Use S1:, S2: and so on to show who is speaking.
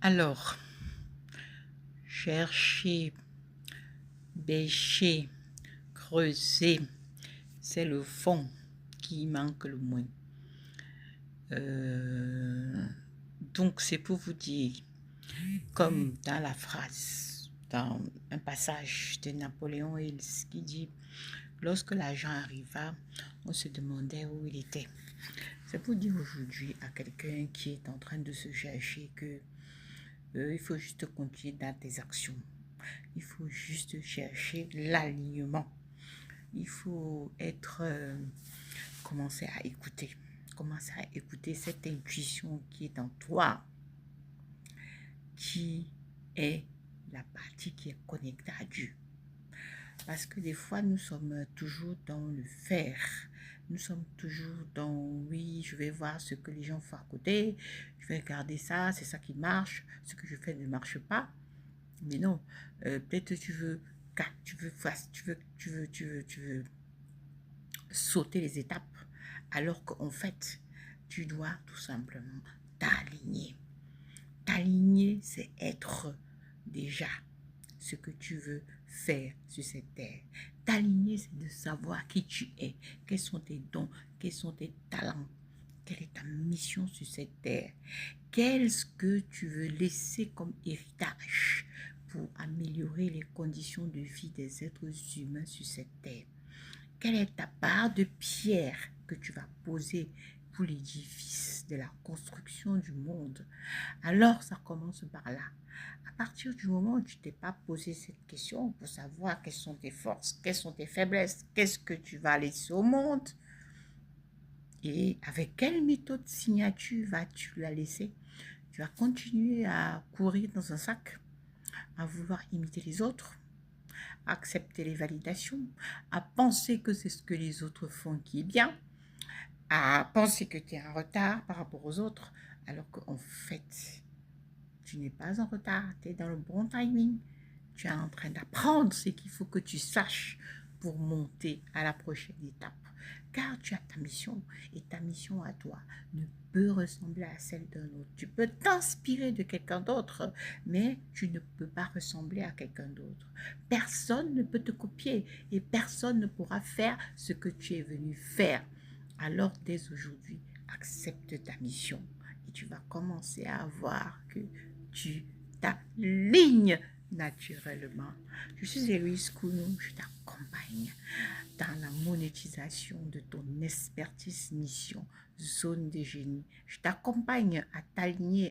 S1: Alors, chercher, bêcher, creuser, c'est le fond qui manque le moins. Donc, c'est pour vous dire, comme dans la phrase, dans un passage de Napoléon Hill qui dit, lorsque l'argent arriva, on se demandait où il était. C'est pour dire aujourd'hui à quelqu'un qui est en train de se chercher que il faut juste continuer dans tes actions. Il faut juste chercher l'alignement. Il faut commencer à écouter. Commencer à écouter cette intuition qui est en toi, qui est la partie qui est connectée à Dieu. Parce que des fois, nous sommes toujours dans le faire. Nous sommes toujours dans, oui, je vais voir ce que les gens font à côté, je vais regarder ça, c'est ça qui marche, ce que je fais ne marche pas. Mais non, peut-être tu veux sauter les étapes, alors qu'en fait, tu dois tout simplement t'aligner. T'aligner, c'est être déjà ce que tu veux faire sur cette terre. T'aligner, c'est de savoir qui tu es, quels sont tes dons, quels sont tes talents, quelle est ta mission sur cette terre, qu'est-ce que tu veux laisser comme héritage pour améliorer les conditions de vie des êtres humains sur cette terre. Quelle est ta part de pierre que tu vas poser pour l'édifice de la construction du monde? Alors, ça commence par là. À partir du moment où tu ne t'es pas posé cette question pour savoir quelles sont tes forces, quelles sont tes faiblesses, qu'est-ce que tu vas laisser au monde et avec quelle méthode signature vas-tu la laisser? Tu vas continuer à courir dans un sac, à vouloir imiter les autres, à accepter les validations, à penser que c'est ce que les autres font qui est bien, à penser que tu es en retard par rapport aux autres, alors qu'en fait, tu n'es pas en retard, tu es dans le bon timing. Tu es en train d'apprendre ce qu'il faut que tu saches pour monter à la prochaine étape. Car tu as ta mission et ta mission à toi ne peut ressembler à celle d'un autre. Tu peux t'inspirer de quelqu'un d'autre, mais tu ne peux pas ressembler à quelqu'un d'autre. Personne ne peut te copier et personne ne pourra faire ce que tu es venu faire. Alors dès aujourd'hui, accepte ta mission et tu vas commencer à voir que tu t'alignes naturellement. Je suis Héloïse Kounou, je t'accompagne dans la monétisation de ton expertise mission, zone de génie. Je t'accompagne à t'aligner